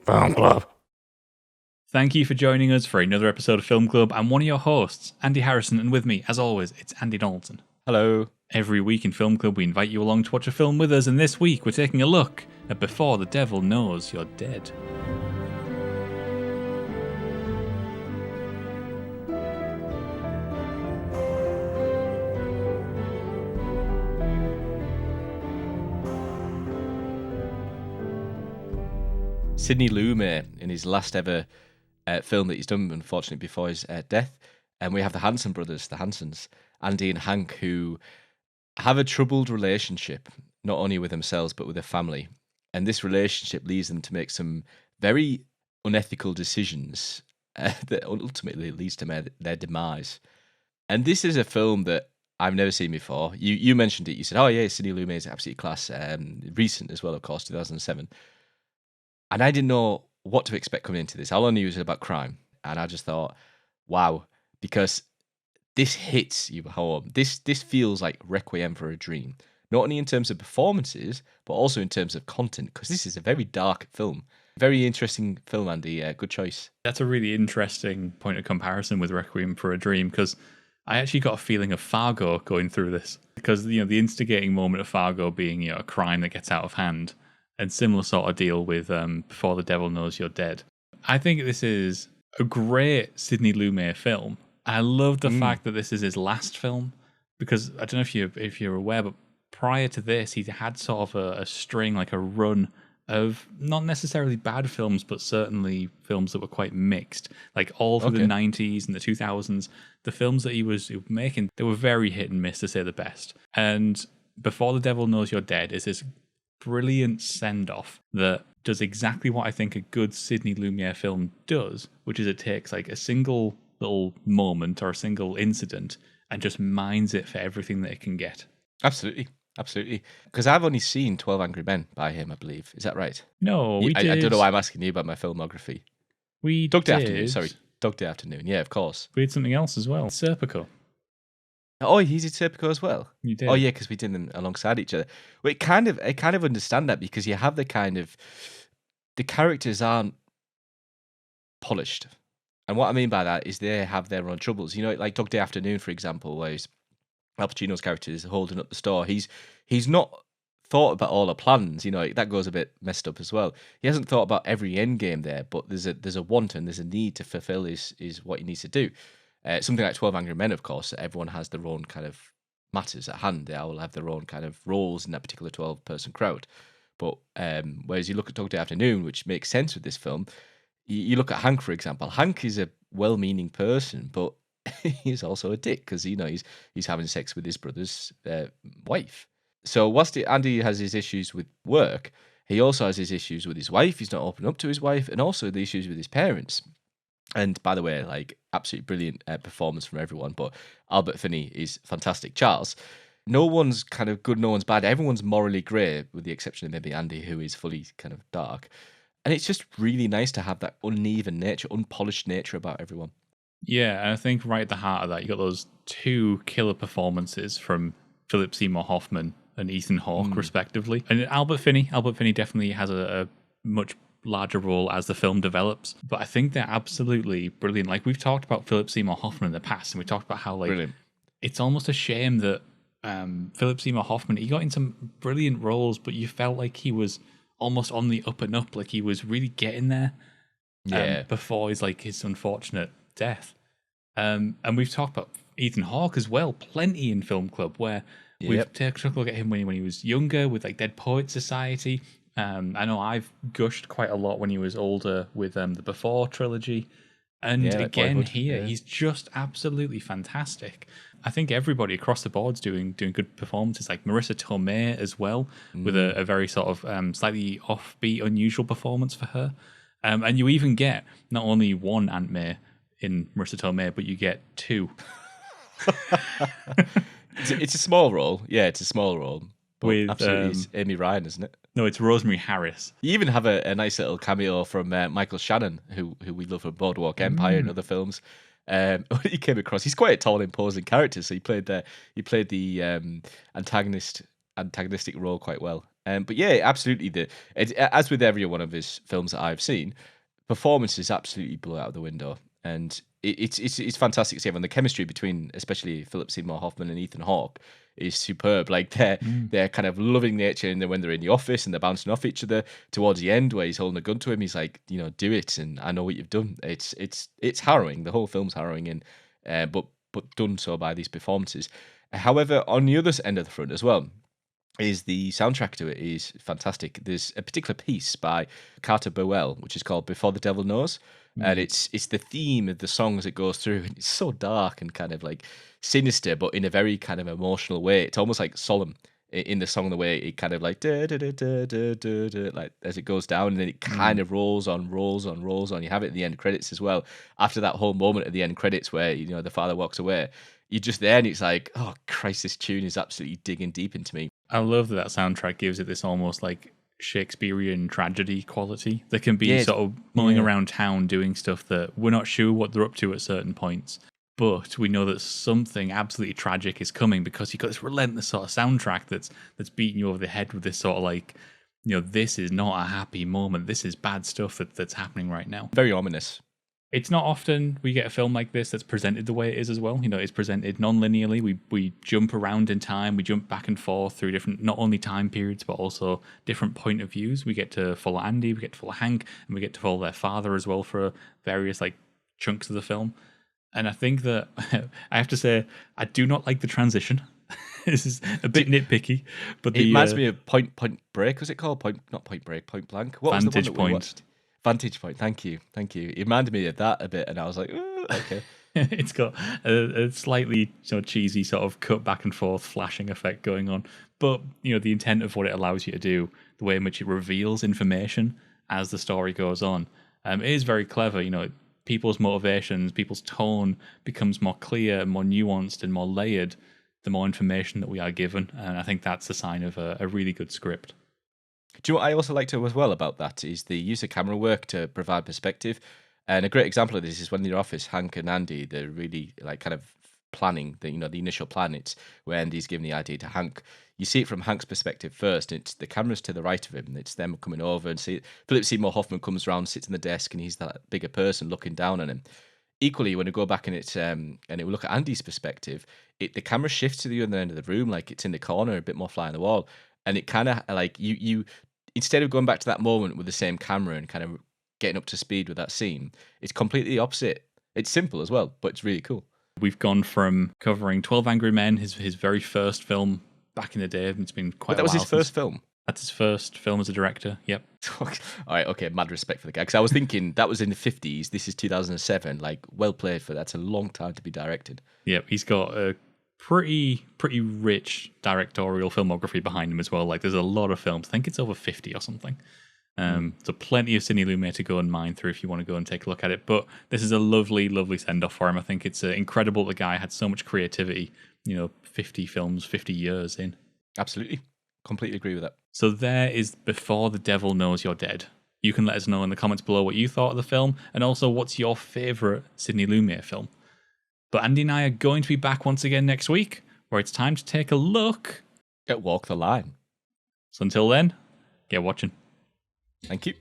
Film Club. Thank you for joining us for another episode of Film Club. I'm one of your hosts, Andy Harrison, and with me, as always, it's Andy Donaldson. Hello. Every week in Film Club, we invite you along to watch a film with us, and this week we're taking a look at Before the Devil Knows You're Dead. Sidney Lumet in his last ever film that he's done, unfortunately, before his death. And we have the Hanson brothers, the Hansons, Andy and Hank, who have a troubled relationship, not only with themselves, but with their family. And this relationship leads them to make some very unethical decisions that ultimately leads to their demise. And this is a film that I've never seen before. You mentioned it. You said, oh, yeah, Sidney Lumet is absolutely class. Recent as well, of course, 2007. And I didn't know what to expect coming into this. All I knew was about crime. And I just thought, wow, because this hits you home. This feels like Requiem for a Dream. Not only in terms of performances, but also in terms of content, because this is a very dark film. Very interesting film, Andy. Good choice. That's a really interesting point of comparison with Requiem for a Dream, because I actually got a feeling of Fargo going through this. Because, the instigating moment of Fargo being, a crime that gets out of hand. And similar sort of deal with Before the Devil Knows You're Dead. I think this is a great Sidney Lumet film. I love the fact that this is his last film, because I don't know if you're aware, but prior to this, he had sort of a string, like a run of not necessarily bad films, but certainly films that were quite mixed. Like all through the 90s and the 2000s, the films that he was making, they were very hit and miss, to say the best. And Before the Devil Knows You're Dead is this brilliant send-off that does exactly what I think a good Sidney Lumet film does, which is it takes like a single little moment or a single incident and just mines it for everything that it can get. Absolutely. Because I've only seen 12 Angry Men by him, I believe. Is that right? No, we did. I don't know why I'm asking you about my filmography. Dog Day Afternoon. Yeah, of course. We did something else as well. Serpico. Oh, he's in Serpico as well. You did. Oh, yeah, because we did them alongside each other. Well, I kind of understand that, because you have the characters aren't polished, and what I mean by that is they have their own troubles. Like Dog Day Afternoon, for example, where Al Pacino's character is holding up the store. He's not thought about all the plans. That goes a bit messed up as well. He hasn't thought about every end game there, but there's a want and there's a need to fulfill his what he needs to do. Something like 12 Angry Men, of course, everyone has their own kind of matters at hand. They all have their own kind of roles in that particular 12-person crowd. But whereas you look at Dog Day Afternoon, which makes sense with this film, you look at Hank, for example. Hank is a well-meaning person, but he's also a dick, because he's having sex with his brother's wife. So whilst Andy has his issues with work, he also has his issues with his wife. He's not open up to his wife, and also the issues with his parents. And by the way, like, absolutely brilliant performance from everyone, but Albert Finney is fantastic. Charles, no one's kind of good, no one's bad. Everyone's morally grey, with the exception of maybe Andy, who is fully kind of dark. And it's just really nice to have that uneven nature, unpolished nature about everyone. Yeah, and I think right at the heart of that, you got those two killer performances from Philip Seymour Hoffman and Ethan Hawke, respectively. And Albert Finney definitely has a much larger role as the film develops, but I think they're absolutely brilliant. Like, we've talked about Philip Seymour Hoffman in the past, and we talked about how, like, brilliant. It's almost a shame that Philip Seymour Hoffman, he got in some brilliant roles, but you felt like he was almost on the up and up, like he was really getting there before his unfortunate death. And we've talked about Ethan Hawke as well, plenty in Film Club, where we've taken a look at him when he was younger with like Dead Poets Society. I know I've gushed quite a lot when he was older with the Before trilogy. And again, he's just absolutely fantastic. I think everybody across the board's doing good performances, like Marissa Tomei as well, with a very sort of slightly offbeat, unusual performance for her. And you even get not only one Aunt May in Marissa Tomei, but you get two. It's a small role. Yeah, it's a small role. But with absolutely, it's Amy Ryan, isn't it? No, it's Rosemary Harris. You even have a nice little cameo from Michael Shannon, who we love from Boardwalk Empire and other films. He came across. He's quite a tall, imposing character, so he played the antagonistic role quite well. But yeah, absolutely. As with every one of his films that I've seen, performances absolutely blow out of the window, and it's fantastic to see. And the chemistry between, especially Philip Seymour Hoffman and Ethan Hawke, is superb. Like they're kind of loving nature, and then when they're in the office and they're bouncing off each other towards the end, where he's holding a gun to him, he's like, do it, and I know what you've done. It's harrowing. The whole film's harrowing, and but done so by these performances. However, on the other end of the front as well, is the soundtrack to it is fantastic. There's a particular piece by Carter Burwell, which is called "Before the Devil Knows," and it's the theme of the songs that goes through. And it's so dark and kind of like sinister, but in a very kind of emotional way. It's almost like solemn in the song, the way it kind of like da, da, da, da, da, da, da, like as it goes down, and then it kind of rolls on, rolls on, rolls on. You have it at the end credits as well. After that whole moment at the end credits where the father walks away, you're just there, and it's like, oh Christ, this tune is absolutely digging deep into me. I love that soundtrack gives it this almost like Shakespearean tragedy quality. They can be sort of mulling around town doing stuff that we're not sure what they're up to at certain points, but we know that something absolutely tragic is coming because you've got this relentless sort of soundtrack that's beating you over the head with this sort of like, this is not a happy moment. This is bad stuff that's happening right now. Very ominous. It's not often we get a film like this that's presented the way it is as well. It's presented non-linearly. We jump around in time. We jump back and forth through different, not only time periods, but also different point of views. We get to follow Andy, we get to follow Hank, and we get to follow their father as well for various like chunks of the film. And I think that I have to say, I do not like the transition. This is a bit nitpicky, but it reminds me of Point Break. Was it called Not Point Break, Point Blank? What Vantage was the one that Point. we watched? Vantage Point. Thank you. It reminded me of that a bit, and I was like, okay. It's got a slightly cheesy sort of cut back and forth flashing effect going on, but the intent of what it allows you to do, the way in which it reveals information as the story goes on, it is very clever. People's motivations, people's tone becomes more clear, more nuanced, and more layered the more information that we are given, and I think that's a sign of a really good script. Do you know what I also like to as well about that is the use of camera work to provide perspective. And a great example of this is when in the office, Hank and Andy, they're really like kind of planning the initial plan. It's where Andy's giving the idea to Hank. You see it from Hank's perspective first. It's the camera's to the right of him. It's them coming over and see Philip Seymour Hoffman comes around, sits on the desk, and he's that bigger person looking down on him. Equally, when you go back and it will look at Andy's perspective, the camera shifts to the other end of the room, like it's in the corner, a bit more fly on the wall. And it kind of like you instead of going back to that moment with the same camera and kind of getting up to speed with that scene, it's completely the opposite. It's simple as well, but it's really cool. We've gone from covering 12 Angry Men, his very first film back in the day. It's been quite a while. That was his first film? That's his first film as a director, yep. All right, okay, mad respect for the guy. Because I was thinking that was in the 50s, this is 2007, like, well played for that. That's a long time to be directed. Yep, he's got a pretty rich directorial filmography behind him as well. Like, there's a lot of films. I think it's over 50 or something. So plenty of Sidney Lumet to go and mine through if you want to go and take a look at it. But this is a lovely send-off for him. I think it's incredible the guy had so much creativity, 50 films, 50 years in. Absolutely. Completely agree with that. So there is Before the Devil Knows You're Dead. You can let us know in the comments below what you thought of the film, and also what's your favourite Sidney Lumet film. But Andy and I are going to be back once again next week, where it's time to take a look at Walk the Line. So until then, get watching. Thank you.